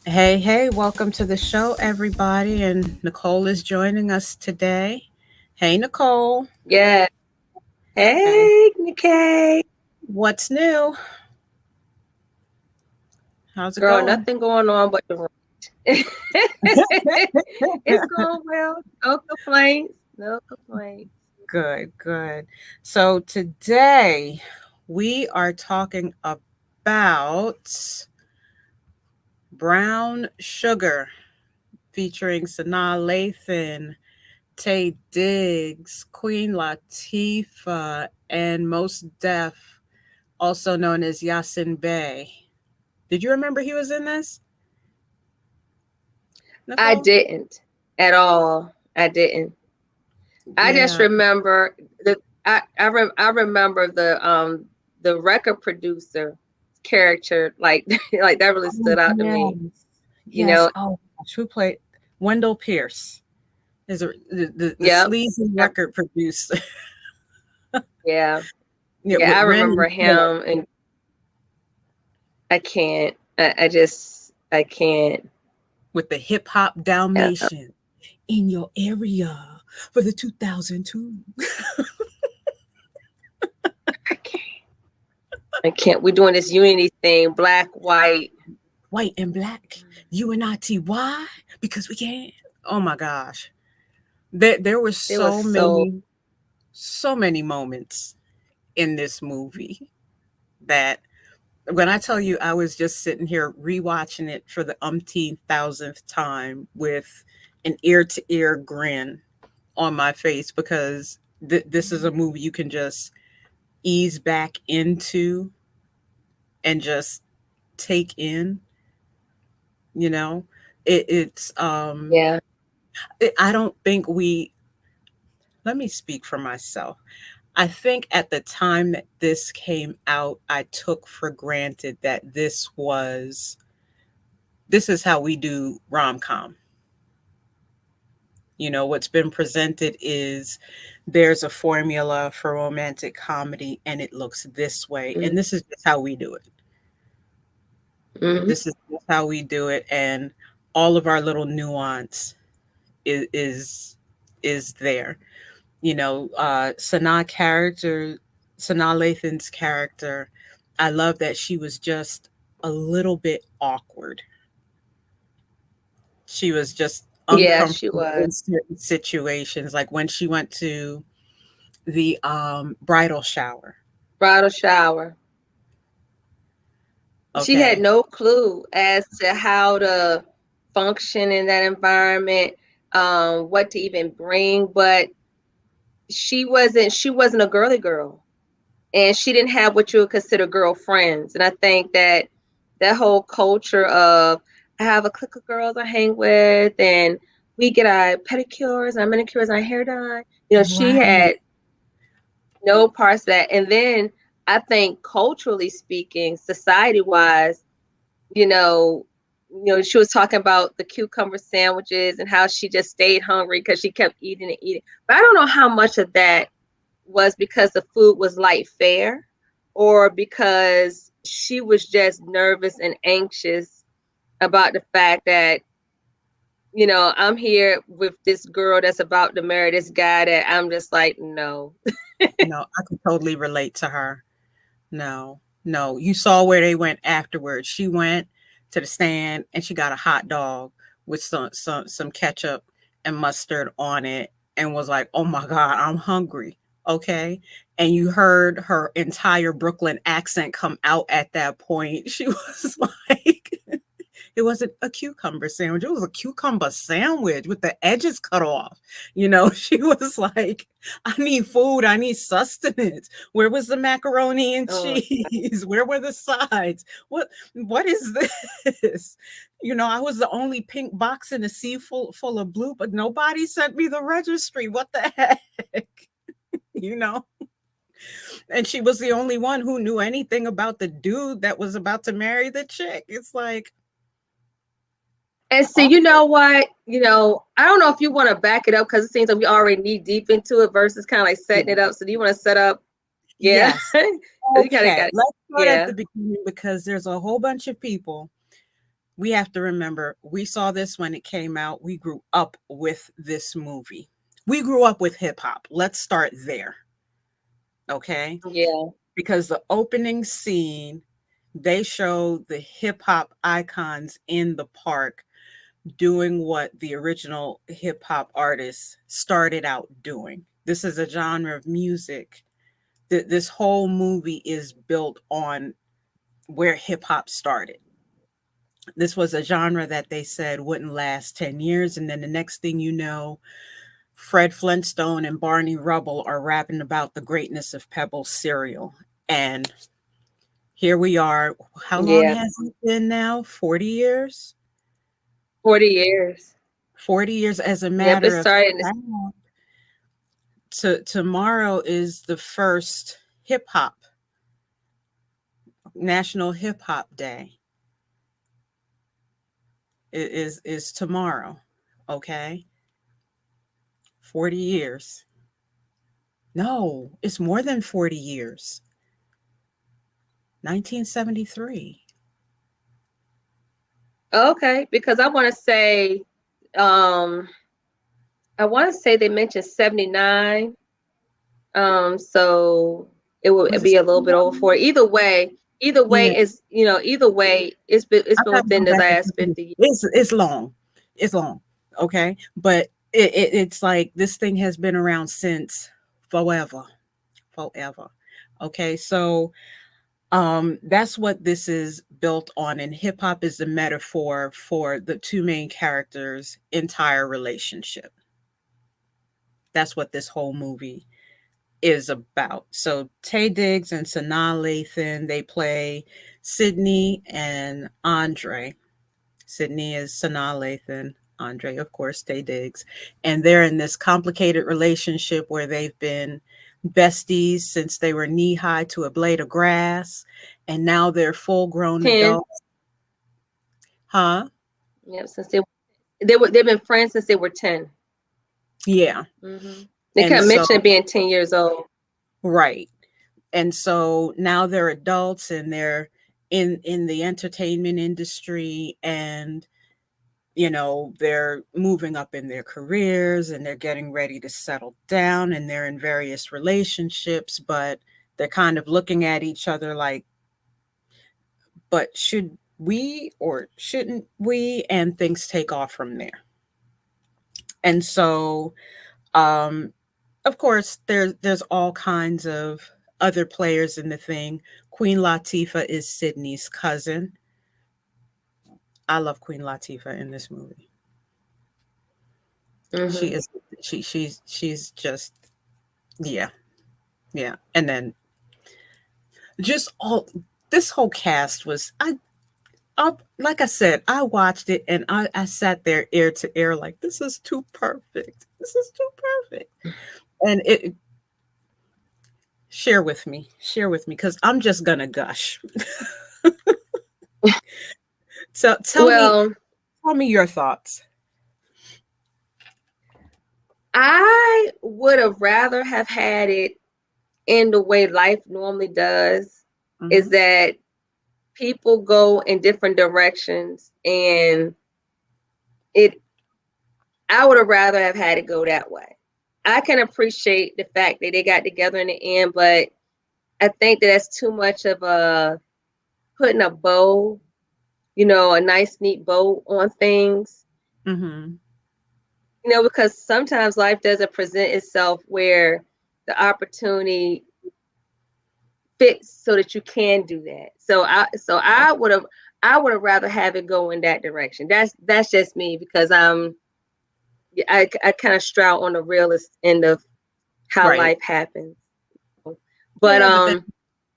Hey, hey, welcome to the show, everybody. And Nicole is joining us today. Hey, Nicole. Yeah. Hey, Hey, Nikkei. what's new? How's it Girl, going? nothing going on but the rent. It's going well. No complaints. No complaints. Good, good. So today we are talking about Brown Sugar featuring Sanaa Lathan, Taye Diggs, Queen Latifah, and Mos Def, also known as Yasiin Bey. Did you remember he was in this, I Nicole? didn't at all. I didn't. I just Yeah, remember I remember the record producer character like like that really oh, stood out to yes. me. You Yes. know, Oh, gosh, who played Wendell Pierce? Is the yep. sleazy I- record producer? Yeah. Yeah, Yeah, with I Ren remember and Phillip, him and I can't. I can't. with the hip hop Uh, Dalmatian in your area for the 2002. I can't. I can't. We're doing this unity thing, black, white. White and black, UNITY, because we can. Oh my gosh, there were It was so. so many moments in this movie that when I tell you I was just sitting here rewatching it for the umpteenth thousandth time with an ear to ear grin on my face because this is a movie you can just ease back into and just take in, you know. It's Yeah. I don't think we let me speak for myself. I think at the time that this came out, I took for granted that this is how we do rom-com. What's been presented is there's a formula for romantic comedy and it looks this way. Mm-hmm. And this is just how we do it. Mm-hmm. This is just how we do it. And all of our little nuance is there. Sanaa character, Sanaa Lathan's character, I love that she was just a little bit awkward. She was just Yeah, she uncomfortable was. in certain situations, like when she went to the bridal shower. Bridal shower. She had Okay. no clue as to how to function in that environment, what to even bring, but she wasn't a girly girl. And she didn't have what you would consider girlfriends. And I think that that whole culture of I have a clique of girls I hang with, and we get our pedicures, our manicures, our hair done. She Right. had no parts of that. And then I think culturally speaking, society wise, you know, she was talking about the cucumber sandwiches and how she just stayed hungry because she kept eating and eating. But I don't know how much of that was because the food was light fare or because she was just nervous and anxious about the fact that, I'm here with this girl that's about to marry this guy that I'm just like, no. No, I could totally relate to her. No, no. You saw where they went afterwards. She went to the stand and she got a hot dog with some ketchup and mustard on it and was like, "Oh my god, I'm hungry." Okay? And you heard her entire Brooklyn accent come out at that point. She was like it wasn't a cucumber sandwich. It was a cucumber sandwich with the edges cut off. She was like, I need food. I need sustenance. Where was the macaroni and Oh, cheese? Where were the sides? What is this? I was the only pink box in a sea full of blue, but nobody sent me the registry. What the heck? You know? And she was the only one who knew anything about the dude that was about to marry the chick. It's like, and see, you awkward. know what? I don't know if you want to back it up because it seems like we already need deep into it versus kind of like setting it up. So do you want to set up? Yeah. Yes. 'Cause you kind of Okay. got, Let's start at yeah. the beginning because there's a whole bunch of people we have to remember we saw this when it came out. We grew up with this movie. We grew up with hip hop. Let's start there. Okay? Yeah. Because the opening scene, they show the hip hop icons in the park doing what the original hip hop artists started out doing. This is a genre of music. This whole movie is built on where hip hop started. This was a genre that they said wouldn't last 10 years. And then the next thing you know, Fred Flintstone and Barney Rubble are rapping about the greatness of Pebble cereal. And here we are. How long Yeah. has it been now? 40 years? 40 years. 40 years as a Yep. It matter of started in fact. Tomorrow is the first hip hop, National Hip Hop Day. It is tomorrow. Okay. 40 years. No, it's more than 40 years. 1973. okay, because um I want to say they mentioned 79. So it would Was it be a little bit over 71? 40. Either Yeah, way is, either way it's I been gotta go within the back and last look. 50 years. It's long. It's long. Okay. But it's like this thing has been around since forever. Forever. Okay. So that's what this is built on. And hip hop is the metaphor for the two main characters' entire relationship. That's what this whole movie is about. So Taye Diggs and Sanaa Lathan, they play Sydney and Andre. Sydney is Sanaa Lathan, Andre, of course, Taye Diggs. And they're in this complicated relationship where they've been besties since they were knee high to a blade of grass. And now they're full grown 10. adults. Huh? Yep, since they've been friends since they were 10. Yeah. They And kept so, mentioning being 10 years old. right. And so now they're adults and they're in the entertainment industry, and they're moving up in their careers and they're getting ready to settle down, and they're in various relationships, but they're kind of looking at each other like, but should we or shouldn't we? And things take off from there. And so, um, of course, there's all kinds of other players in the thing. Queen Latifah is Sydney's cousin. I love Queen Latifah in this movie. She Hmm. is she's just, yeah, yeah. And then just all this whole cast was, I like I said, I watched it and I sat there ear to ear like, this is too perfect. This is too perfect. And it share with me because I'm just gonna gush. So Well, tell me your thoughts. I would have rather have had it in the way life normally does, is Hmm. that people go in different directions, and it I would have rather have had it go that way. I can appreciate the fact that they got together in the end, but I think that that's too much of a putting a bow, a nice neat bow on things, Hmm. because sometimes life doesn't present itself where the opportunity fits so that you can do that. So I would have rather have it go in that direction. That's just me, because I kind of straddle on the realist end of how Right. life happens. But Yeah, but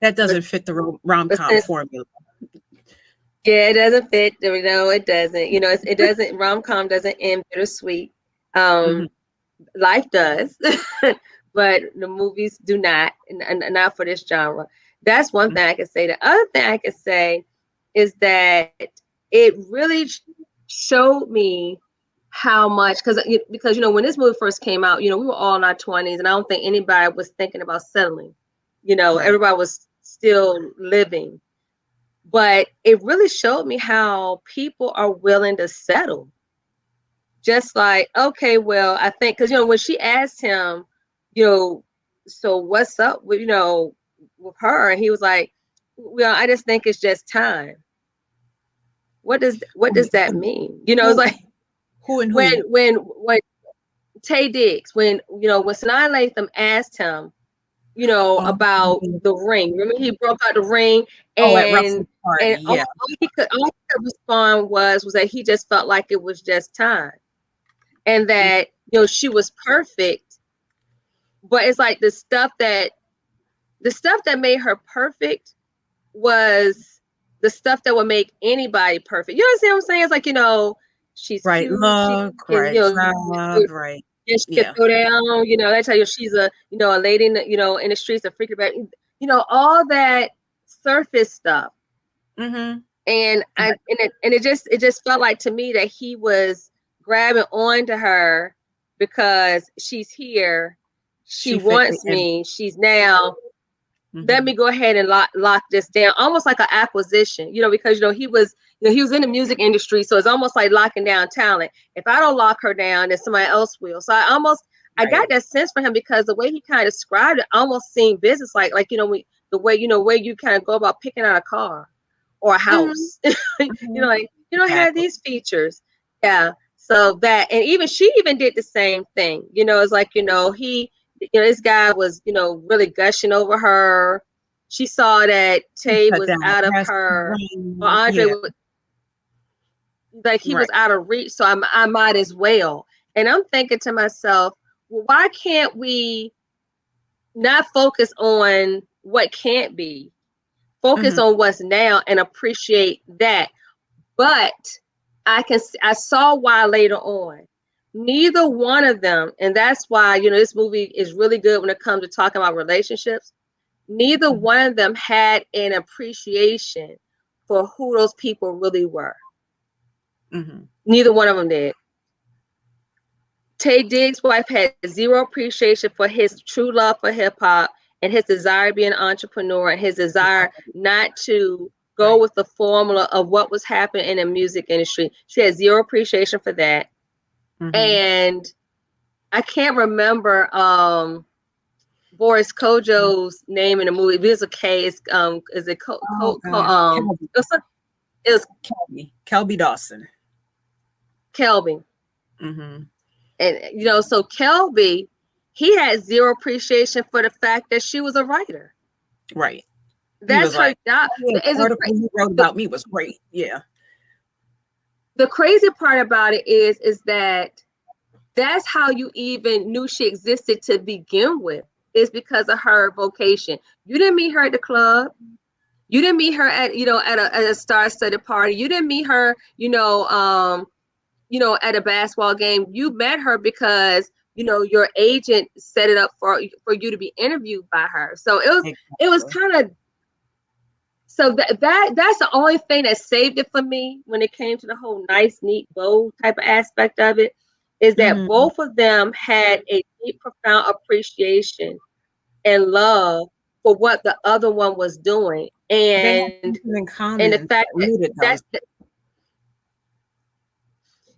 that but doesn't fit the but rom-com since formula. yeah, it doesn't fit. No, it doesn't. It doesn't. Rom-com doesn't end bittersweet. Hmm. Um, Life does, but the movies do not, and not for this genre. That's one thing I can say. The other thing I can say is that it really showed me how much, because when this movie first came out, we were all in our 20s, and I don't think anybody was thinking about settling. Right. Everybody was still living. But it really showed me how people are willing to settle. Just like, okay, well, I think, because, when she asked him, so what's up with, with her? And he was like, well, I just think it's just time. What does that mean? It's Who, like who and when who? when Taye Diggs, when Sanaa Lathan asked him, Oh, about the ring. Remember, he broke out the ring, oh, at and Russell's party. Yeah. all he could respond was that he just felt like it was just time, and Mm, that she was perfect. But it's like the stuff that made her perfect was the stuff that would make anybody perfect. You understand what I'm saying? It's like, she's right. cute, she Look, can, right. Job, right. yeah, she could Yeah. throw down, that's how she's a lady in in the streets, a freaking about, all that surface stuff. Mm-hmm. And it just felt like to me that he was grabbing onto her because she's here, she She fit the wants image. me, she's now, let Mm-hmm. me go ahead and lock this down, almost like an acquisition, because he was in the music industry, so it's almost like locking down talent. If I don't lock her down, then somebody else will. So I got Right. that sense for him, because the way he kind of described it almost seemed business like, the way where you kind of go about picking out a car or a Mm-hmm. house. Mm-hmm. Like, have Exactly. these features. Yeah. So that, and even she even did the same thing. It's like, this guy was, really gushing over her. She saw that He Tay cut was down the out of grass. her, or Ring. Andre Yeah. was like, he Right. was out of reach. So I might as well. And I'm thinking to myself, well, why can't we not focus on what can't be? Focus Mm-hmm. on what's now and appreciate that. But I saw why later on. Neither one of them, and that's why, this movie is really good when it comes to talking about relationships. Neither one of them had an appreciation for who those people really were. Mm-hmm. Neither one of them did. Taye Diggs' wife had zero appreciation for his true love for hip hop and his desire to be an entrepreneur and his desire not to go Right. with the formula of what was happening in the music industry. She had zero appreciation for that. Mm-hmm. And I can't remember Boris Kojo's name in the movie. It was a K. It's, is it Oh God. Kelby. it was Kelby Dawson. Kelby. Mm-hmm. And so Kelby, he had zero appreciation for the fact that she was a writer. Right. He was That's her like, job. oh, yeah, the article you wrote The, about me was great. Yeah. the crazy part about it is that that's how you even knew she existed to begin with, is because of her vocation. You didn't meet her at the club. You didn't meet her at a star-studded party. You didn't meet her, at a basketball game. You met her because your agent set it up for you to be interviewed by her. So it was Exactly. kind of, so that's the only thing that saved it for me when it came to the whole nice, neat, bold type of aspect of it, is that Mm-hmm. both of them had a deep, profound appreciation and love for what the other one was doing, They had and something in the common fact that that rooted them. that's the,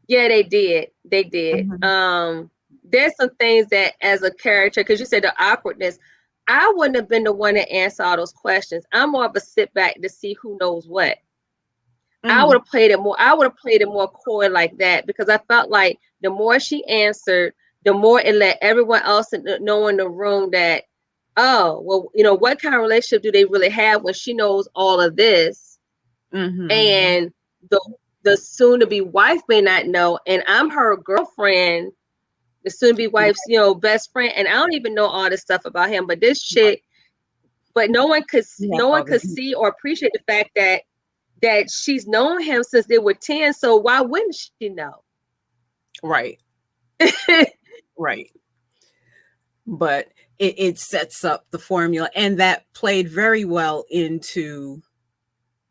yeah, they did. Mm-hmm. There's some things that, as a character, because you said the awkwardness, I wouldn't have been the one to answer all those questions. I'm more of a sit back to see who knows what. I would Mm-hmm. have played it more. I would have played it more coy like that, because I felt like the more she answered, the more it let everyone else know in the room that, oh, well, what kind of relationship do they really have when she knows all of this, Mm-hmm. and the soon to be wife may not know, and I'm her girlfriend, the soon to be wife's best friend, and I don't even know all this stuff about him, but this chick, but no one could You have no one all could this. see or appreciate the fact that she's known him since they were 10, so why wouldn't she know? Right. Right. But it sets up the formula, and that played very well into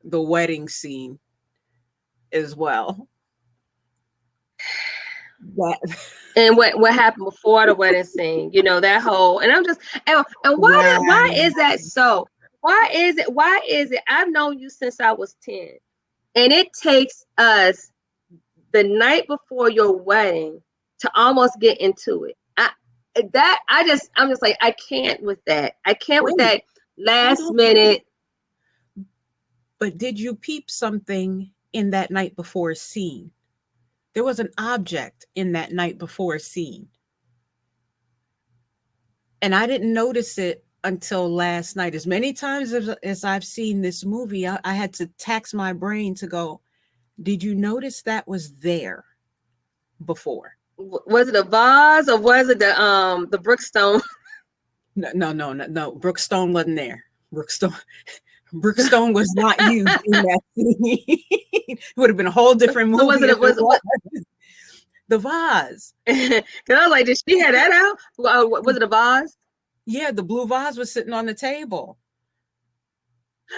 the wedding scene as well. That And what happened before the wedding scene, that whole, and I'm just, and why right. is that so? Why is it? Why is it? I've known you since I was 10, and it takes us the night before your wedding to almost get into it. I'm just like, I can't with that. I can't with Wait, that hold last on. minute. But did you peep something in that night before scene? There was an object in that night before scene. And I didn't notice it until last night. As many times as I've seen this movie, I had to tax my brain to go, did you notice that was there before? Was it a vase or was it the Brookstone? No. Brookstone wasn't there. Brookstone was not used in that scene. It would have been a whole different So was movie it? if it was. The vase. Because I was like, did she have that out? Was it a vase? Yeah, the blue vase was sitting on the table.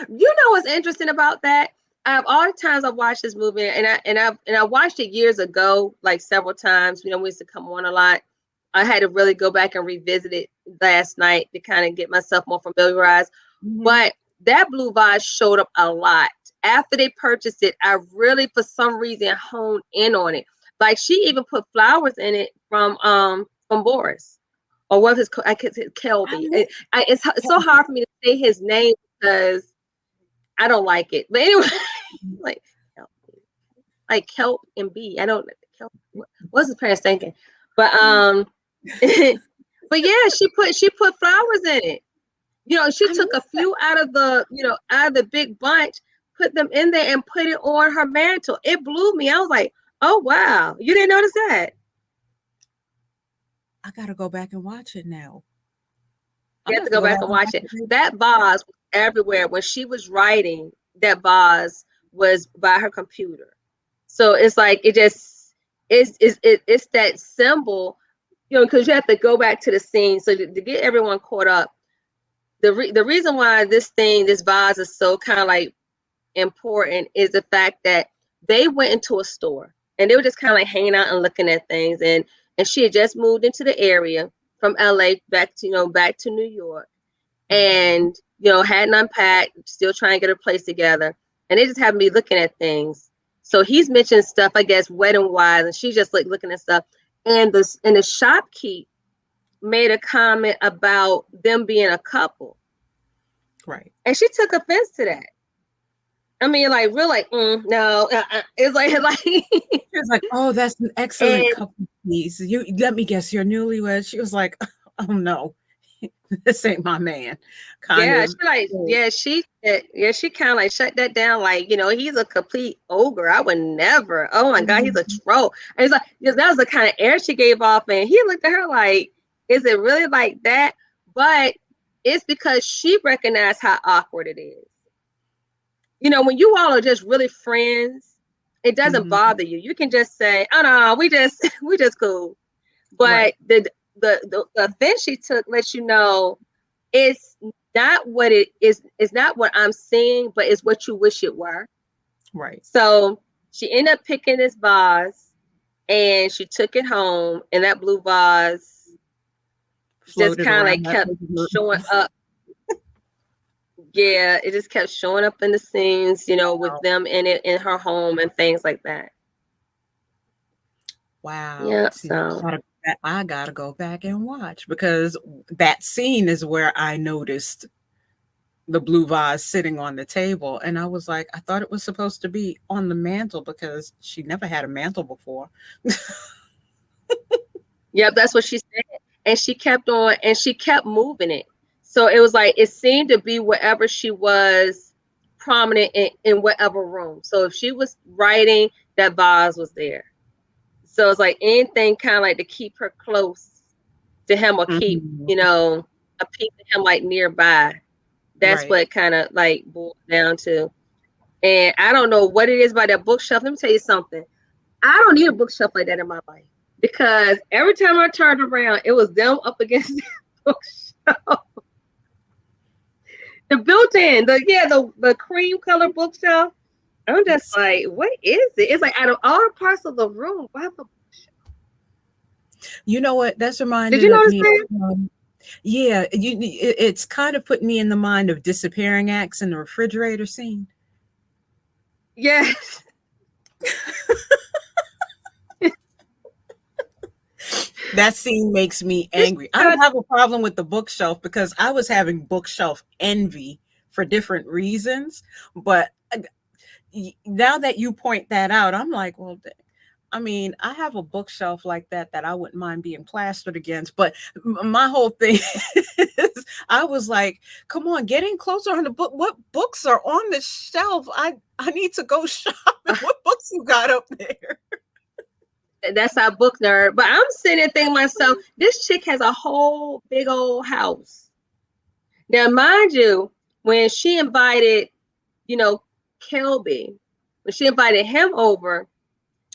You know what's interesting about that? All the times I've watched this movie, and I watched it years ago, like several times. You know, we used to come on a lot. I had to really go back and revisit it last night to kind of get myself more familiarized. Mm-hmm. But that blue vase showed up a lot. After they purchased it, I really, for some reason, honed in on it. Like she even put flowers in it from Boris, or what his I could say Kelby. It's so hard for me to say his name because I don't like it. But anyway, like Kelp and B. I don't Kelp. What's his parents thinking? But but yeah, she put flowers in it. You know, she took a few out of the big bunch, put them in there and put it on her mantle. It blew me. I was like, oh wow, you didn't notice that? I gotta go back and watch it now. You I'm have gonna to have to go go back back and and watch watch it. it. That vase was everywhere. When she was writing, that vase was by her computer. So it's like it's that symbol, because you have to go back to the scene. So to get everyone caught up, the reason why this vase is so kind of like important is the fact that they went into a store and they were just kind of like hanging out and looking at things, and she had just moved into the area from LA back to New York, and hadn't unpacked, still trying to get her place together, and they just happened to be looking at things. So he's mentioned stuff, I guess, wedding wise, and she's just like looking at stuff, and the shopkeep made a comment about them being a couple, Right. and she took offense to that. I mean, like, real, like, no, it's like, It's like, oh, that's an excellent and couple piece. You let me guess, you're newlywed. She was like, oh no, this ain't my man. Kind yeah, of. she like, she kind of like shut that down. Like, he's a complete ogre. I would never. Oh my God, he's a troll. And it's like, that was the kind of air she gave off, and he looked at her like, is it really like that? But it's because she recognized how awkward it is. When you all are just really friends, it doesn't bother you. You can just say, "Oh no, we just cool." But Right. the offense she took lets you know it's not what it is. It's not what I'm seeing, but it's what you wish it were. Right. So she ended up picking this vase, and she took it home, and that blue vase just Floated kind of around like that. kept showing up. Yeah, it just kept showing up in the scenes, with them in it, in her home and things like that. Wow. Yeah, See, so I gotta go back and watch because that scene is where I noticed the blue vase sitting on the table. And I was like, I thought it was supposed to be on the mantle because she never had a mantle before. yep, that's what she said. And she kept on and she kept moving it. So it was like it seemed to be wherever she was prominent in whatever room. So if she was writing, that vase was there. So it's like anything kind of like to keep her close to him or keep, Mhm. a peek at him like nearby. That's Right. what kind of like boiled down to. And I don't know what it is by that bookshelf. Let me tell you something. I don't need a bookshelf like that in my life because every time I turned around, it was them up against the bookshelf. The built-in, the cream color bookshelf. I'm just like, what is it? It's like out of all the parts of the room, why the You know what? That's did you reminded of notice me. that? Yeah, it's kind of put me in the mind of disappearing acts in the refrigerator scene. Yes. That scene makes me It's angry. I don't just, have a problem with the bookshelf because I was having bookshelf envy for different reasons. But now that you point that out, I'm like, well, I mean, I have a bookshelf like that I wouldn't mind being plastered against. But my whole thing is, I was like, come on, getting closer on the book. What books are on the shelf? I need to go shopping. What books you got up there? that's our book nerd. But I'm sitting there thinking to myself, this chick has a whole big old house. Now, mind you, when she invited, you know, Kelby, when she invited him over,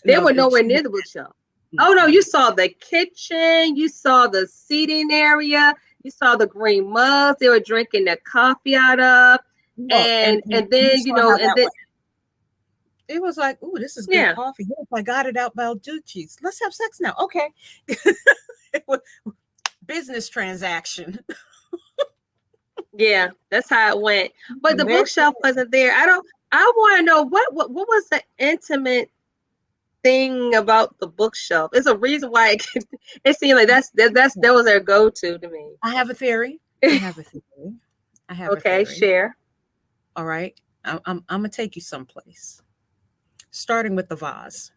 they No, were it's nowhere near the bookshelf. Oh no, you mm-mm. saw the kitchen, you saw the seating area, you saw the green mugs they were drinking their coffee out of, No, and you then saw how and that then went. It was like, "Ooh, this is good yeah, coffee. Yes, I got it out Balducci's. Let's have sex now." Okay. It was business transaction. yeah, that's how it went. But the That's bookshelf wasn't there. I want to know what was the intimate thing about the bookshelf. There's a reason why it seemed like that was their go-to to me. I have a theory. I have a theory. I have a Okay, theory. share. All right. I'm gonna take you someplace. Starting with the vase.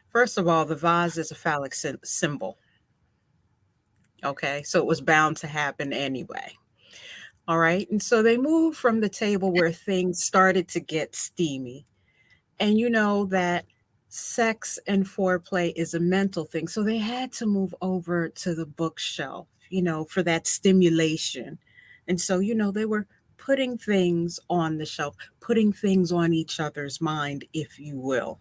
First of all, the vase is a phallic symbol. Okay, so it was bound to happen anyway. All right, and so they moved from the table where things started to get steamy, and you know that sex and foreplay is a mental thing, so they had to move over to the bookshelf, for that stimulation. And so, they were putting things on the shelf, putting things on each other's mind, if you will,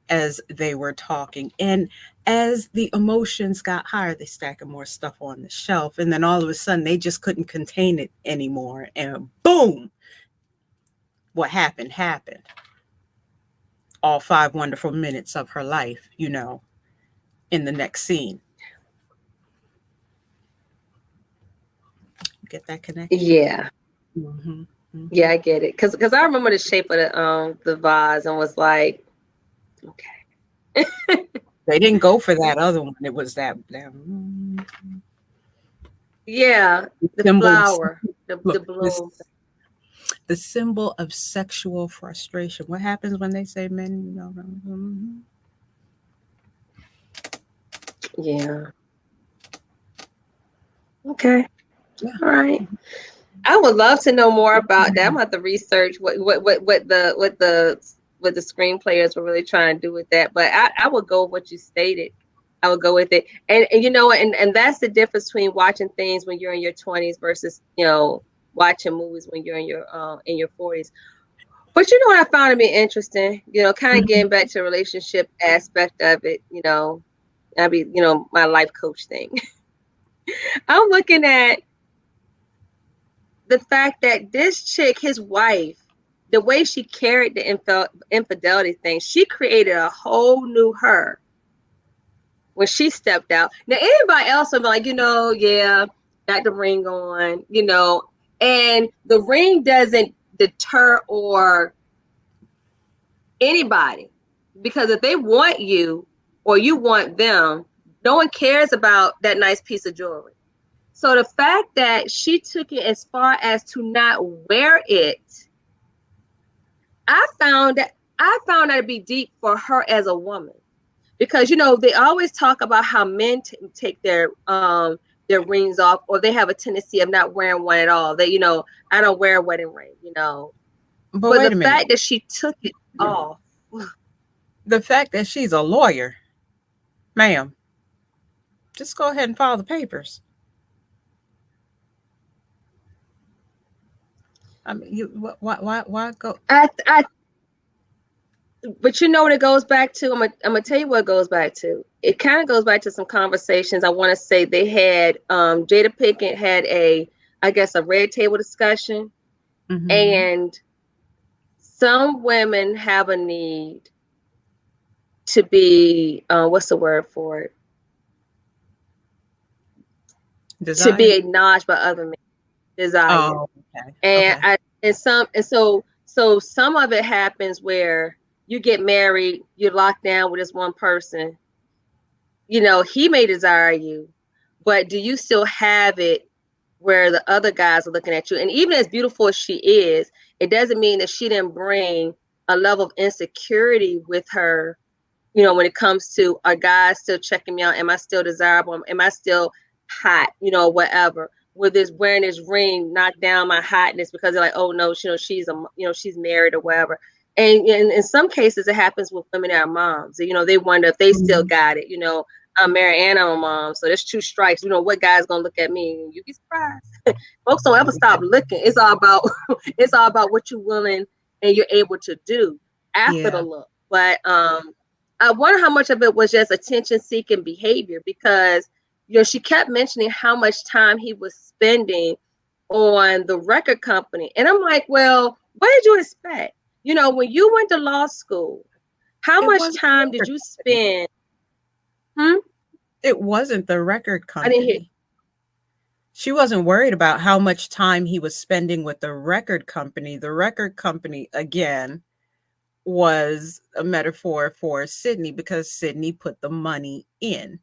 as they were talking. And as the emotions got higher, they stacking more stuff on the shelf, and then all of a sudden they just couldn't contain it anymore, and boom, what happened. All 5 wonderful minutes of her life, in the next scene. Get that connection? Yeah. Hmm. Yeah, Hmm. I get it. Cause I remember the shape of the vase and was like, okay. They didn't go for that other one. It was that Yeah, the symbol of flower, the look, this bloom. the symbol of sexual frustration. What happens when they say men? Yeah. Okay. Yeah. All right. I would love to know more about that. I'm gonna have to research what the screenplayers were really trying to do with that. But I would go with what you stated. I would go with it. And and that's the difference between watching things when you're in your 20s versus, watching movies when you're in your 40s. But you know what I found to be interesting, kind of getting Mhm. back to the relationship aspect of it, I be, my life coach thing. I'm looking at the fact that this chick, his wife, the way she carried the infidelity thing, she created a whole new her when she stepped out. Now, anybody else would be like, yeah, got the ring on, and the ring doesn't deter or anybody, because if they want you or you want them, no one cares about that nice piece of jewelry. So the fact that she took it as far as to not wear it, I found that to be deep for her as a woman, because they always talk about how men take their rings off, or they have a tendency of not wearing one at all. They, I don't wear a wedding ring, But but wait the a minute. fact that she took it off, The fact that she's a lawyer, ma'am, just go ahead and file the papers. I mean, why go? I but you know what it goes back to? I'm gonna tell you what it goes back to. It kind of goes back to some conversations. I want to say they had Jada Pinkett had I guess a red table discussion, Hmm. and some women have a need to be what's the word for it? to be Desire. acknowledged by other men. Desire. Oh, okay. And Okay. I and some and so some of it happens where you get married, you're locked down with this one person. He may desire you, but do you still have it where the other guys are looking at you? And even as beautiful as she is, it doesn't mean that she didn't bring a level of insecurity with her, when it comes to, are guys still checking me out? Am I still desirable? Am I still hot? Whatever. With this wearing this ring knock down my hotness because they're like, oh no, she's married or whatever. And in some cases, it happens with women that are moms. They wonder if they still Mhm. got it. I'm married and I'm a mom, so there's two strikes. What guy's gonna look at me? You be surprised. Folks don't ever stop looking. It's all about it's all about what you're willing and you're able to do after the Yeah. look. But I wonder how much of it was just attention-seeking behavior because, she kept mentioning how much time he was spending on the record company. And I'm like, well, what did you expect? When you went to law school, how It much wasn't the time did record you company. spend? Hmm? It wasn't the record I didn't hear. company. She wasn't worried about how much time he was spending with the record company. The record company, again, was a metaphor for Sydney because Sydney put the money in.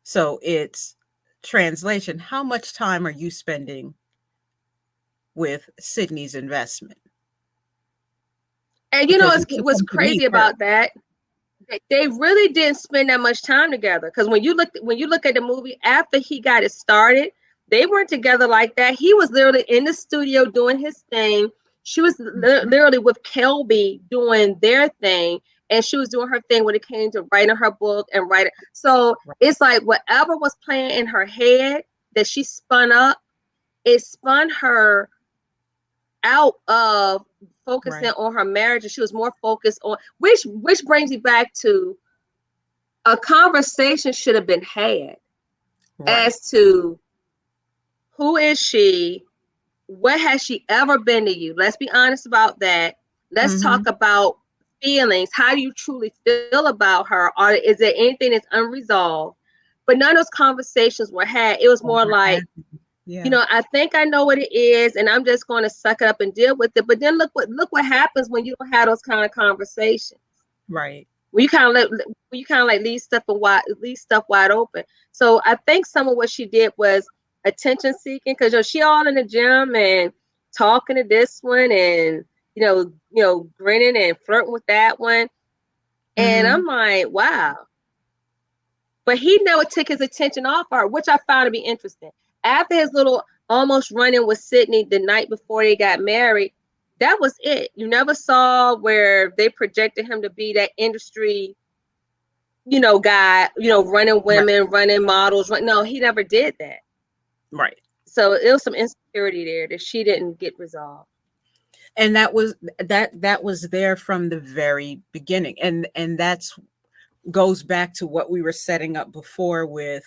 So it's translation. How much time are you spending with Sydney's investment? And Because you can what's come to me crazy first. about that? They really didn't spend that much time together. Because when you look at the movie after he got it started, they weren't together like that. He was literally in the studio doing his thing. She was Mhm. literally with Kelby doing their thing, and she was doing her thing when it came to writing her book and writing. So Right. it's like whatever was playing in her head that she spun up, it spun her out of focusing Right. on her marriage, and she was more focused on which brings me back to a conversation should have been had Right. as to who is she, what has she ever been to you. Let's be honest about that. Let's talk Mhm. about feelings. How do you truly feel about her, or is there anything that's unresolved? But none of those conversations were had. It was more Never like, happened. Yeah. I think I know what it is, and I'm just going to suck it up and deal with it. But then look what happens when you don't have those kind of conversations. Right. When you kind of like leave stuff wide open. So I think some of what she did was attention seeking because she all in the gym and talking to this one and grinning and flirting with that one. And I'm Mhm. like, wow. But he never took his attention off her, which I found to be interesting. After his little almost run-in with Sydney the night before they got married, that was it. You never saw where they projected him to be that industry, guy, running Right. women, running models. No, he never did that. Right. So it was some insecurity there that she didn't get resolved. And that was there from the very beginning. And that's goes back to what we were setting up before with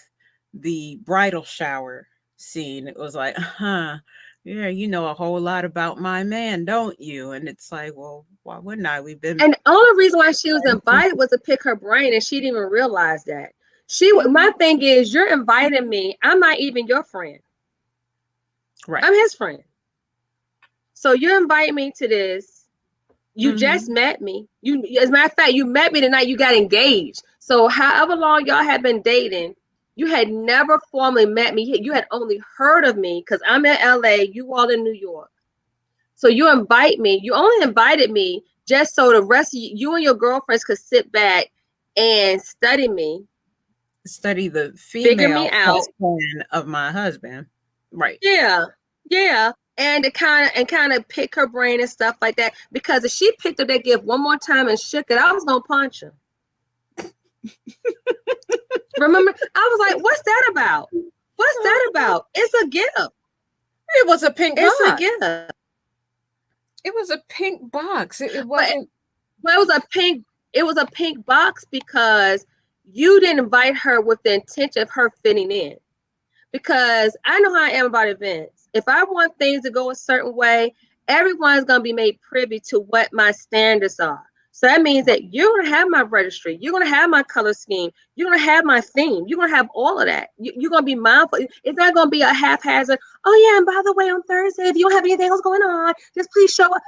the bridal shower scene. It was like, yeah, you know a whole lot about my man, don't you? And it's like, well, why wouldn't I? We've been And the only reason why she was friends since. invited was to pick her brain, and she didn't even realize that. My Mhm. thing is, you're inviting me. I'm not even your friend. Right. I'm his friend. So you're inviting me to this. You just Mhm. met me. As a matter of fact, you met me the night you got engaged. So however long y'all had been dating, you had never formally met me. You had only heard of me because I'm in LA, you all in New York. So you invite me. You only invited me just so the rest of you and your girlfriends could sit back and study me, Study the figure me female out. plus plan of my husband. Right. Yeah, yeah. And to kind of pick her brain and stuff like that. Because if she picked up that gift one more time and shook it, I was gonna punch her. Remember, I was like, "What's that about? What's that Uh-huh. about? It's a gift. It was a pink It's a box. gift." It was a pink box. It But wasn't. but it was a pink. It was a pink box because you didn't invite her with the intention of her fitting in. Because I know how I am about events. If I want things to go a certain way, everyone's going to be made privy to what my standards are. So that means that you're going to have my registry. You're going to have my color scheme. You're going to have my theme. You're going to have all of that. You're going to be mindful. It's not going to be a haphazard, oh, yeah, and by the way, on Thursday, if you don't have anything else going on, just please show up.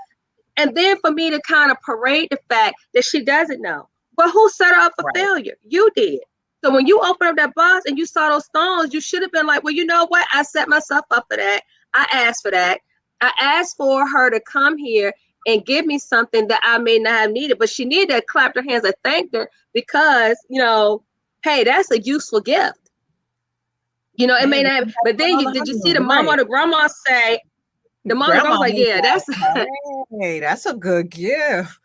And then for me to kind of parade the fact that she doesn't know. But who set her up for failure? You did. So when you opened up that box and you saw those stones, you should have been like, well, you know what? I set myself up for that. I asked for that. I asked for her to come here and give me something that I may not have needed. But she needed to clap her hands and thank her because, hey, that's a useful gift. It may not have, but then did you see the mama or the grandma say, the mama was like, yeah, that's a good gift.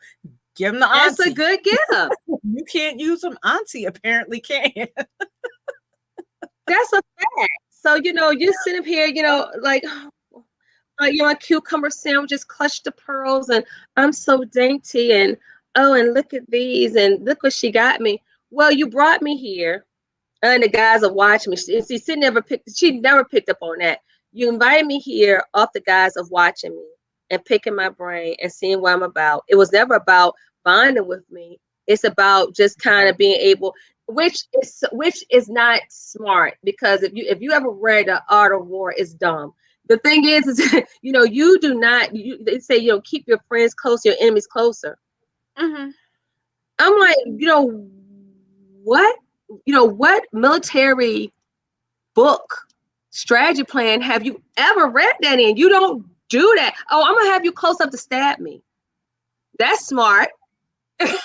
Give them the auntie. That's a good gift. You can't use them. Auntie apparently can. That's a fact. So, you're sitting here, like cucumber sandwiches, clutch the pearls, and I'm so dainty, and and look at these, and look what she got me. Well, you brought me here, and the guys are watching me. She never picked up on that. You invited me here off the guys of watching me and picking my brain and seeing what I'm about. It was never about bonding with me. It's about just kind of being able, which is not smart, because if you ever read The Art of War, it's dumb. The thing is you do not. They say keep your friends close, your enemies closer. Mm-hmm. I'm like, what? What military book strategy plan have you ever read that in? You don't do that. Oh, I'm gonna have you close up to stab me. That's smart. I'm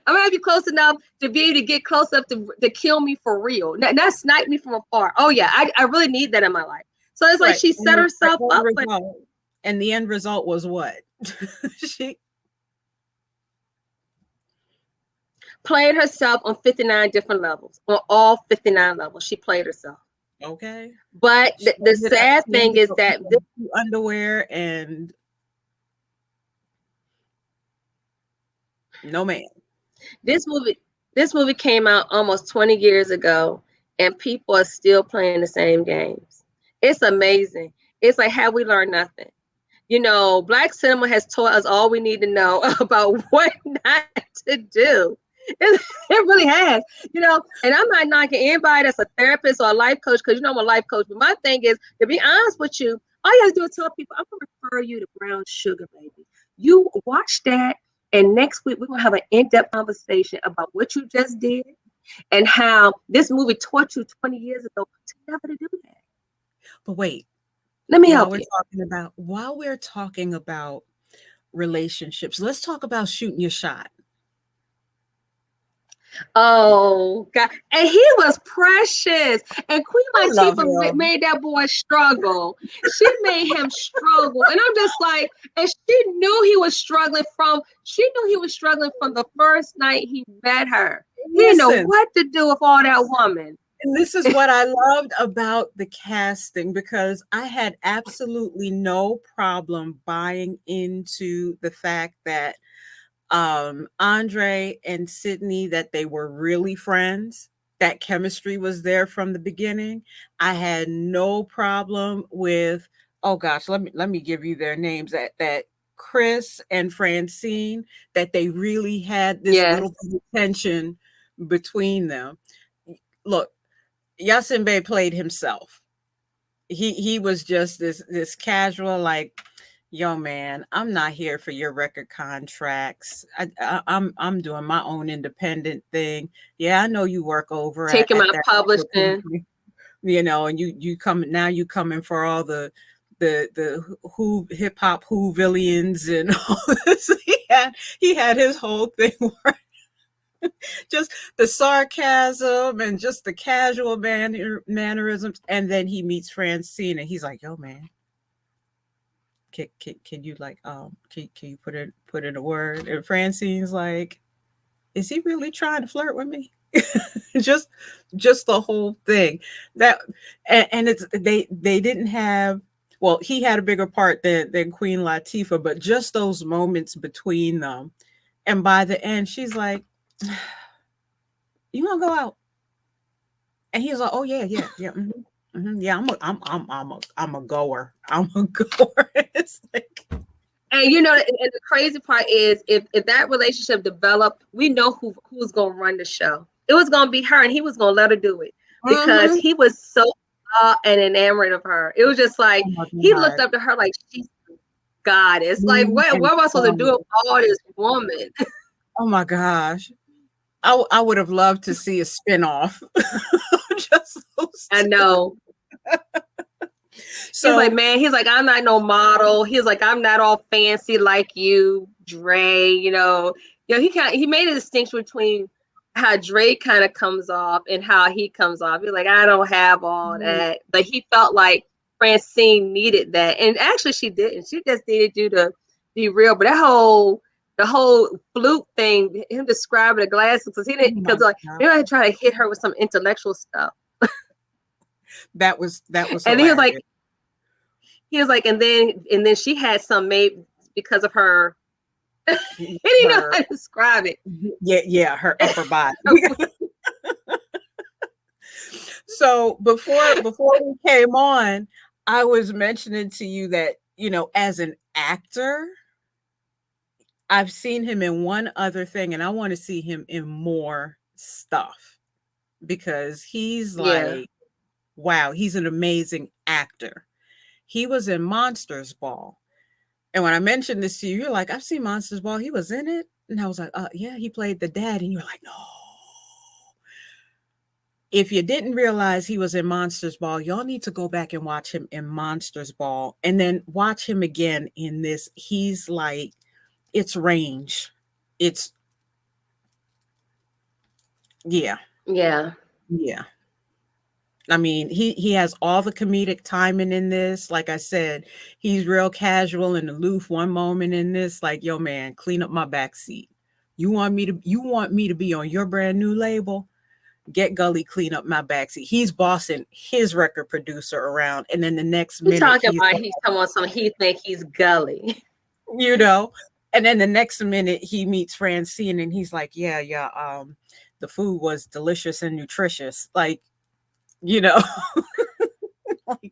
gonna have you close enough to be able to get close up to kill me for real. Not snipe me from afar. Oh yeah, I really need that in my life. So it's like she set herself up. And the end result was what? She played herself on 59 different levels. On all 59 levels, she played herself. Okay. But the sad thing is that underwear and no man. This movie came out almost 20 years ago, and people are still playing the same games. It's amazing. It's like, have we learned nothing? Black cinema has taught us all we need to know about what not to do. It really has, and I'm not knocking anybody that's a therapist or a life coach, because I'm a life coach. But my thing is, to be honest with you, all you have to do is tell people, I'm going to refer you to Brown Sugar, baby. You watch that, and next week we're going to have an in-depth conversation about what you just did and how this movie taught you 20 years ago to never to do that. But wait, let me help you. While we're talking about relationships, let's talk about shooting your shot. Oh God! And he was precious. And Queen Latifah made that boy struggle. She made him struggle, and I'm just like, and she knew he was struggling from the first night he met her. He didn't know what to do with all that woman. And this is what I loved about the casting, because I had absolutely no problem buying into the fact that Andre and Sydney, that they were really friends, that chemistry was there from the beginning. I had no problem with, oh gosh, let me give you their names, that Chris and Francine, that they really had this little bit of tension between them. Look, Yasiin Bey played himself. He was just this casual, like, yo man, I'm not here for your record contracts. I'm doing my own independent thing. Yeah, I know you work over taking at my publishing, and you coming for all the who hip hop Whovillians and all this. He had his whole thing right. Just the sarcasm and just the casual mannerisms, and then he meets Francine and he's like, yo man, can you like can you put in a word? And Francine's like, is he really trying to flirt with me? just the whole thing. That and it's they didn't have, well, he had a bigger part than Queen Latifah, but just those moments between them. And by the end, she's like, you want to go out? And he's like, oh yeah. Mm-hmm. Mm-hmm. Yeah, I'm a goer. I'm a goer. It's like, And you know, and the crazy part is, if that relationship developed, we know who's gonna run the show. It was gonna be her, and he was gonna let her do it because Mm-hmm. he was so and enamored of her. It was just like Oh my he looked God. up to her like she's goddess. Like, Queen and what am I supposed to do with goddess. all this woman? Oh my gosh. I would have loved to see a spinoff. Just those I two. know. He's like, So, man, he's like, I'm not no model. He's like, I'm not all fancy like you, Dre. He made a distinction between how Dre kind of comes off and how he comes off. He's like, I don't have all that, but he felt like Francine needed that, and actually she didn't. She just needed you to be real. But the whole flute thing, him describing the glasses, because he oh didn't, my because like God. maybe I try to hit her with some intellectual stuff, That was and hilarious. he was like, and then she had some made because of her. He didn't know Her how to describe it. yeah, her upper body. So before we came on, I was mentioning to you that, as an actor, I've seen him in one other thing and I want to see him in more stuff because he's Yeah, like, wow, he's an amazing actor. He was in Monsters Ball. And when I mentioned this to you, you're like, I've seen Monsters Ball. He was in it. And I was like, yeah, he played the dad. And you're like, no. If you didn't realize he was in Monsters Ball, y'all need to go back and watch him in Monsters Ball and then watch him again in this. He's like, it's range. It's, yeah, yeah. yeah. I mean, he has all the comedic timing in this. Like I said, he's real casual and aloof one moment in this. Like, yo, man, clean up my back seat. You want me to be on your brand new label? Get Gully clean up my backseat. He's bossing his record producer around, and then the next He minute talking about he's someone some he think he's gully. you know, and then the next minute he meets Francine, and he's like, "Yeah, yeah, the food was delicious and nutritious." Like, you know, like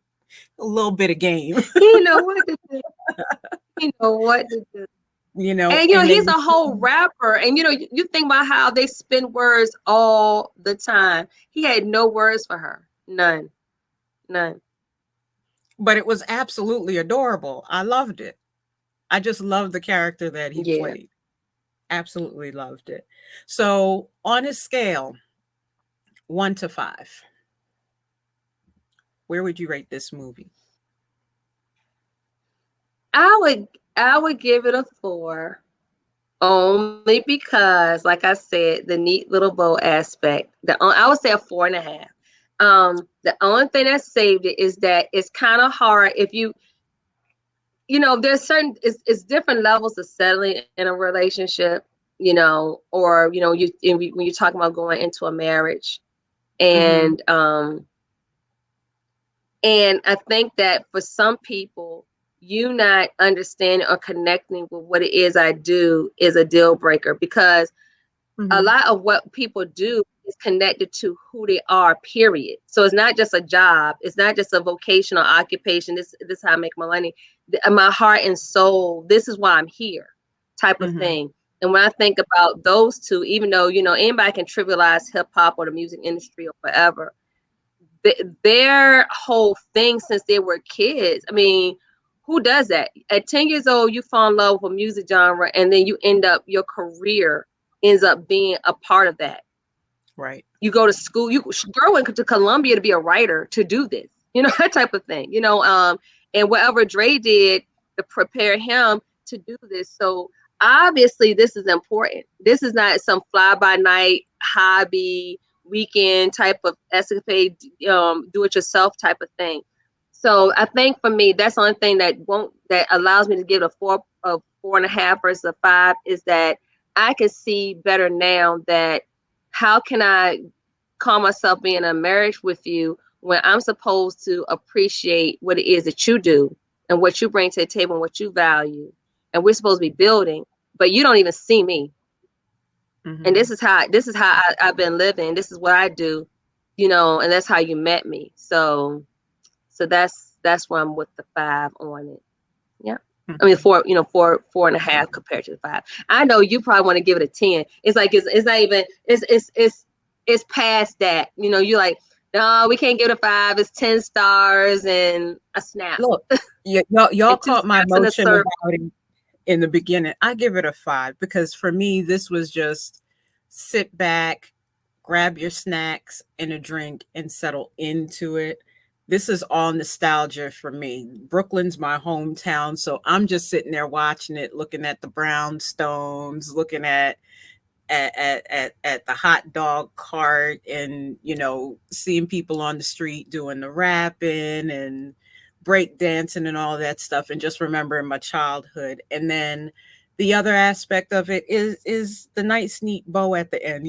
a little bit of game, He know what to do. He know what to do. And and he's then a whole rapper. And you think about how they spin words all the time. He had no words for her. None. None. but it was absolutely adorable. I loved it. I just loved the character that he Yeah. played. Absolutely loved it. So, on a scale 1 to 5, where would you rate this movie? I would give it a 4. Only because, like I said, the neat little bow aspect. I would say a 4.5. The only thing that saved it is that it's kind of hard if there's certain it's different levels of settling in a relationship, or when you're talking about going into a marriage, Mhm. and I think that for some people, you not understanding or connecting with what it is I do is a deal breaker, because a Mhm. lot of what people do is connected to who they are, period. So it's not just a job. It's not just a vocational occupation. This is how I make my money. My heart and soul, this is why I'm here, type of Mhm. thing. And when I think about those two, even though, anybody can trivialize hip hop or the music industry or whatever, their whole thing since they were kids. I mean, who does that? At 10 years old, you fall in love with a music genre, and then your career ends up being a part of that. Right. You go to school, you go into Columbia to be a writer, to do this, that type of thing, and whatever Dre did to prepare him to do this. So obviously this is important. This is not some fly by night hobby weekend type of escapade, do it yourself type of thing. So I think for me, that's the only thing that allows me to give it a 4.5 versus a 5, is that I can see better now that how can I call myself being in a marriage with you when I'm supposed to appreciate what it is that you do and what you bring to the table and what you value, and we're supposed to be building, but you don't even see me. And Mhm. this is how I've been living. This is what I do, and that's how you met me. So that's why I'm with the 5 on it. Yeah. I mean, 4.5 compared to the 5. I know you probably want to give it a 10. It's like it's not even it's past that. You're like, no, we can't give it a 5. It's 10 stars and a snap. Look, y'all And two caught my snaps in a emotion circle. about it in the beginning. I give it a 5 because for me, this was just sit back, grab your snacks and a drink and settle into it. This is all nostalgia for me. Brooklyn's my hometown, so I'm just sitting there watching it, looking at the brownstones, looking at the hot dog cart, and seeing people on the street doing the rapping and break dancing and all that stuff, and just remembering my childhood. And then the other aspect of it is the nice neat bow at the end.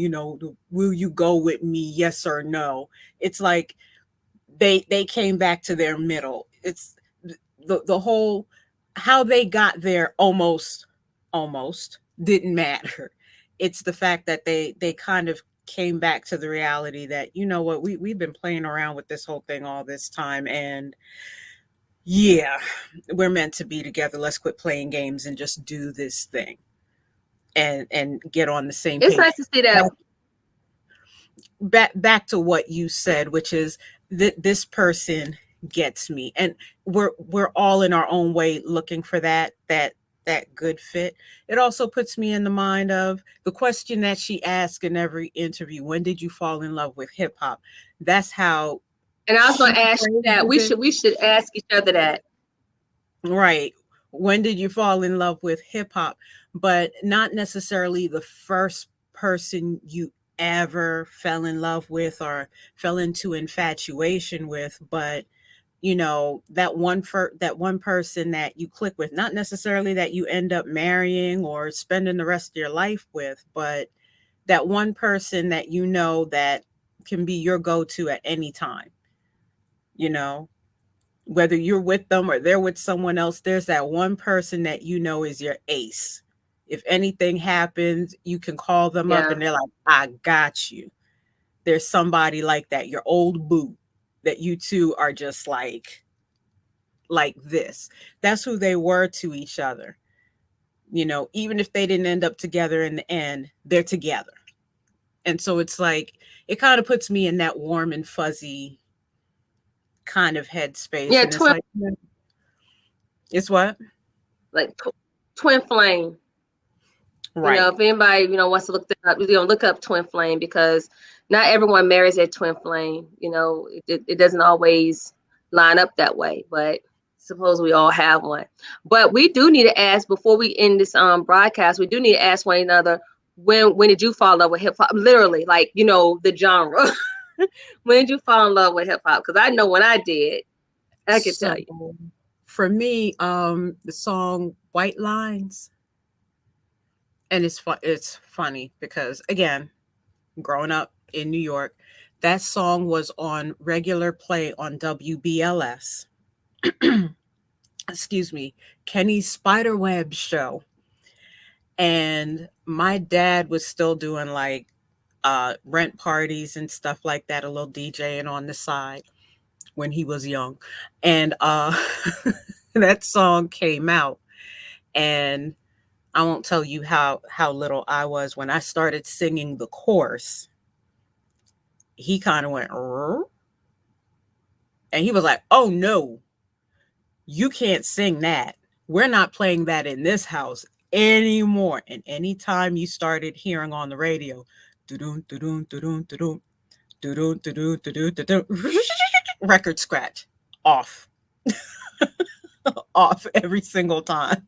Will you go with me, yes or no? It's like they came back to their middle. It's the whole how they got there almost didn't matter. It's the fact that they kind of came back to the reality that, you know what, we've been playing around with this whole thing all this time, and yeah, we're meant to be together. Let's quit playing games and just do this thing and get on the same It's page. nice to see that. Back to what you said, which is that this person gets me, and we're all in our own way looking for that good fit. It also puts me in the mind of the question that she asked in every interview: when did you fall in love with hip hop? That's how And I was going she to ask you that. phrases it. We should ask each other that. Right. When did you fall in love with hip hop? But not necessarily the first person you ever fell in love with or fell into infatuation with, but that one person that you click with, not necessarily that you end up marrying or spending the rest of your life with, but that one person that that can be your go-to at any time, you know whether you're with them or they're with someone else. There's that one person that is your ace. If anything happens, you can call them up Yeah. and they're like, I got you. There's somebody like that, your old boo, that you two are just like this. That's who they were to each other. Even if they didn't end up together in the end, they're together. And so it's like, it kind of puts me in that warm and fuzzy kind of headspace. Yeah, And it's like, it's what? like twin flame. Right. If anybody, wants to look that up, look up twin flame, because not everyone marries their twin flame. It doesn't always line up that way, but suppose we all have one. But we do need to ask, before we end this broadcast, we do need to ask one another, when did you fall in love with hip hop? Literally, like, the genre. When did you fall in love with hip hop? Because I know when I did, I can So tell you. for me, the song White Lines, and it's funny because, again, growing up in New York, that song was on regular play on WBLS. Excuse me, Kenny's Spiderweb show. And my dad was still doing like rent parties and stuff like that, a little DJing on the side when he was young. And that song came out, and I won't tell you how little I was when I started singing the chorus. He kind of went, "Rrr," and he was like, "Oh no, you can't sing that. We're not playing that in this house anymore." And anytime you started hearing on the radio, "Doo-doon, doo-doon, doo-doon, doo-doon, doo-doon, doo-doon, doo-doon, doo-doon," record scratch, off, off every single time.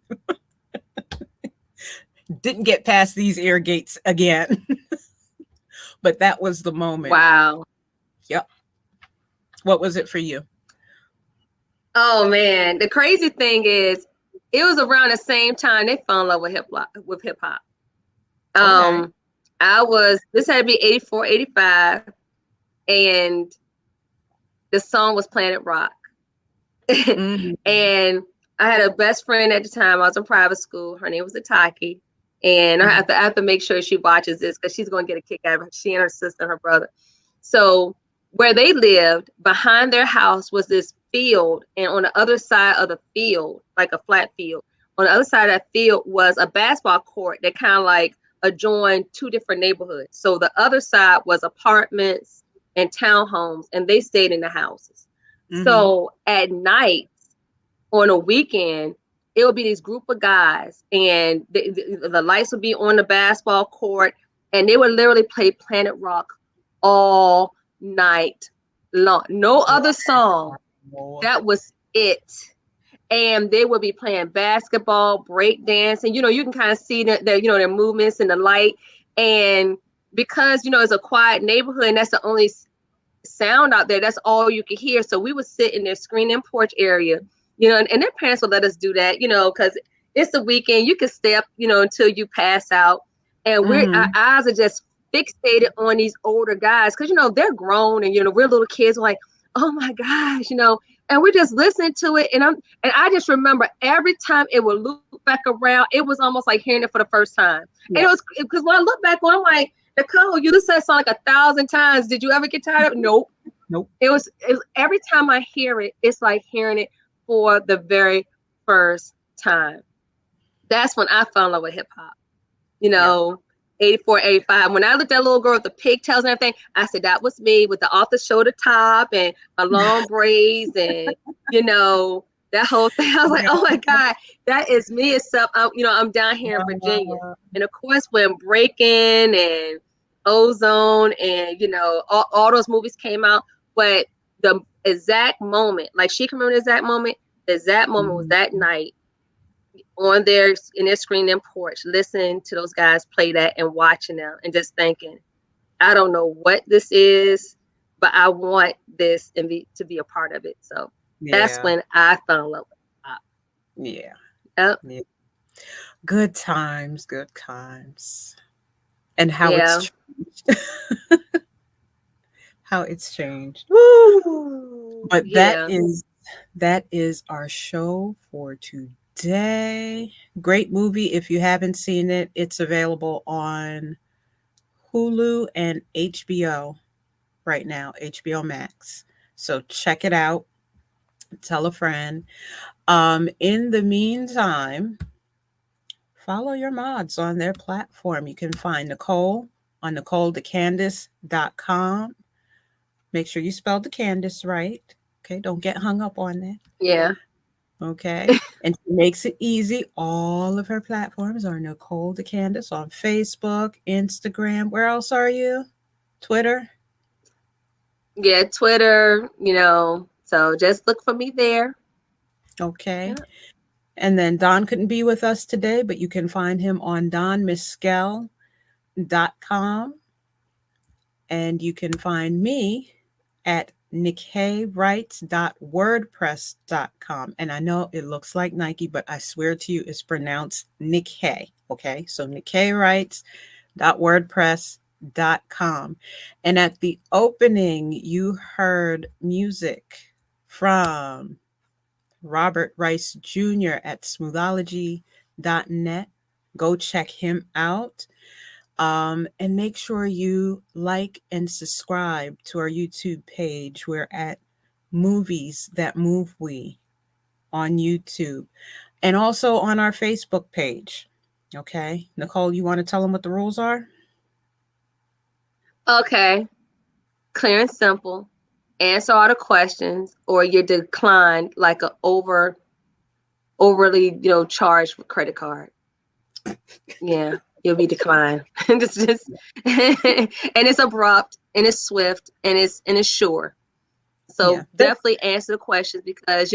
Didn't get past these ear gates again. But that was the moment. Wow. Yep. What was it for you? Oh man, the crazy thing is, it was around the same time they fell in love with hip hop. Okay. This had to be 84, 85, and the song was Planet Rock. Mhm. And I had a best friend at the time. I was in private school. Her name was Ataki. And Mhm. I have to make sure she watches this, because she's going to get a kick out of it. She and her sister and her brother. So where they lived, behind their house was this field. And on the other side of the field, like a flat field, on the other side of that field was a basketball court that kind of like adjoined two different neighborhoods. So the other side was apartments and townhomes, and they stayed in the houses. Mm-hmm. So at night, on a weekend, it would be this group of guys, and the lights would be on the basketball court, and they would literally play Planet Rock all night long. No other song. Wow. That was it. And they would be playing basketball, break dance, and you can kind of see their movements in the light. And because it's a quiet neighborhood, and that's the only sound out there, that's all you could hear. So we would sit in their screen and porch area, and their parents would let us do that, because it's the weekend. You can stay up, until you pass out. And our Mm-hmm. eyes are just fixated on these older guys, because they're grown, and we're little kids. We're like, oh my gosh, and we're just listening to it. And I just remember every time it would loop back around, it was almost like hearing it for the first time. And it Yeah. was because when I look back on, I'm like, Nicole, you listened to that song like 1,000 times. Did you ever get tired of it? Nope. Nope. It was every time I hear it, it's like hearing it for the very first time. That's when I fell in love with hip hop. Yep. 84, 85. When I looked at that little girl with the pigtails and everything, I said, that was me with the off the shoulder top and my long braids and, that whole thing. I was like, oh my God, that is me. Except, I'm down here in Virginia. And of course, when Breaking and Ozone and, all those movies came out, but the exact moment, like she can remember the exact moment was that night on in their screen and porch, listening to those guys play that and watching them and just thinking, I don't know what this is, but I want this to be a part of it. So that's Yeah. when I fell in love with pop. Yeah. Yep. Yeah. Good times. Good times. And how it's Yeah. changed. How it's changed. Woo. But Yeah. that is our show for today. Great movie. If you haven't seen it, it's available on Hulu and HBO right now, HBO Max. So check it out. Tell a friend. In the meantime, follow your mods on their platform. You can find Nicole on NicoleDeCandice.com. Make sure you spell the Candice right. Okay, don't get hung up on that. Yeah. Okay. And she makes it easy. All of her platforms are Nicole DeCandice on Facebook, Instagram. Where else are you? Twitter. Yeah. Twitter, so just look for me there. Okay. Yeah. And then Don couldn't be with us today, but you can find him on donmiskel.com. And you can find me at nikkeiwrites.wordpress.com. And I know it looks like Nike, but I swear to you, it's pronounced Nikkei. Okay. So nikkeiwrites.wordpress.com. And at the opening, you heard music from Robert Rice Jr. at smoothology.net. Go check him out. And make sure you like and subscribe to our YouTube page. We're at Movies That Move We on YouTube and also on our Facebook page. Okay. Nicole, you want to tell them what the rules are? Okay. Clear and simple. Answer all the questions, or you're declined like a overly, charged with credit card. Yeah, you'll be declined. just and it's abrupt and it's swift and it's sure. Yeah. So definitely answer the questions, because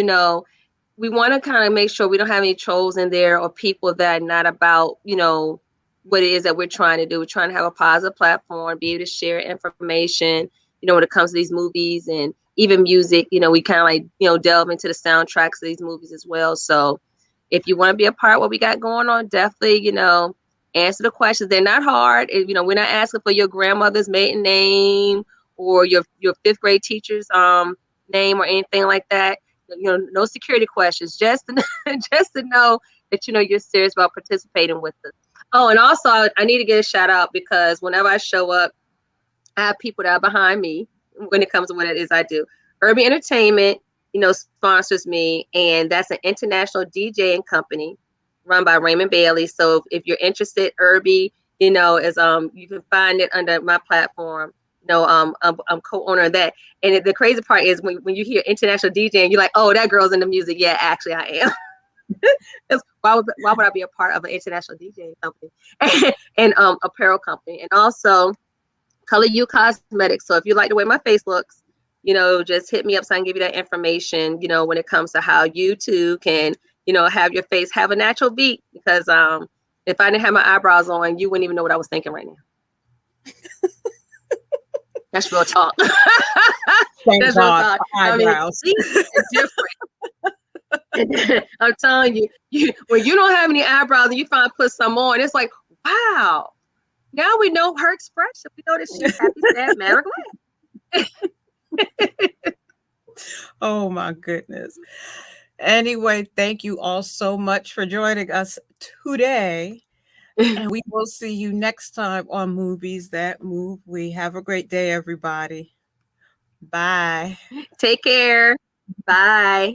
we want to kind of make sure we don't have any trolls in there or people that are not about what it is that we're trying to do. We're trying to have a positive platform, be able to share information, when it comes to these movies and even music. We kind of like delve into the soundtracks of these movies as well. So if you want to be a part of what we got going on, definitely answer the questions. They're not hard. We're not asking for your grandmother's maiden name or your fifth grade teacher's name or anything like that. No security questions, just to, just to know that you're serious about participating with us. Oh, and also I need to get a shout out, because whenever I show up, I have people that are behind me when it comes to what it is I do. Urban Entertainment, sponsors me, and that's an international DJing company. run by Raymond Bailey. So if you're interested, Irby, is you can find it under my platform. I'm co-owner of that. And the crazy part is when you hear international DJ and you're like, oh, that girl's in the music. Yeah, actually I am. Why would I be a part of an international DJ company and apparel company, and also Color You Cosmetics. So if you like the way my face looks, just hit me up so I can give you that information. When it comes to how you too can, have your face have a natural beat. Because if I didn't have my eyebrows on, you wouldn't even know what I was thinking right now. That's real talk. Thank That's real God talk. for I mean, eyebrows. these are different. I'm telling you, when you don't have any eyebrows and you finally put some on, it's like, wow. Now we know her expression. We know that she's happy, sad, mad, or glad. Oh my goodness. Anyway, thank you all so much for joining us today. And we will see you next time on Movies That Move. We have a great day, everybody. Bye. Take care. Bye.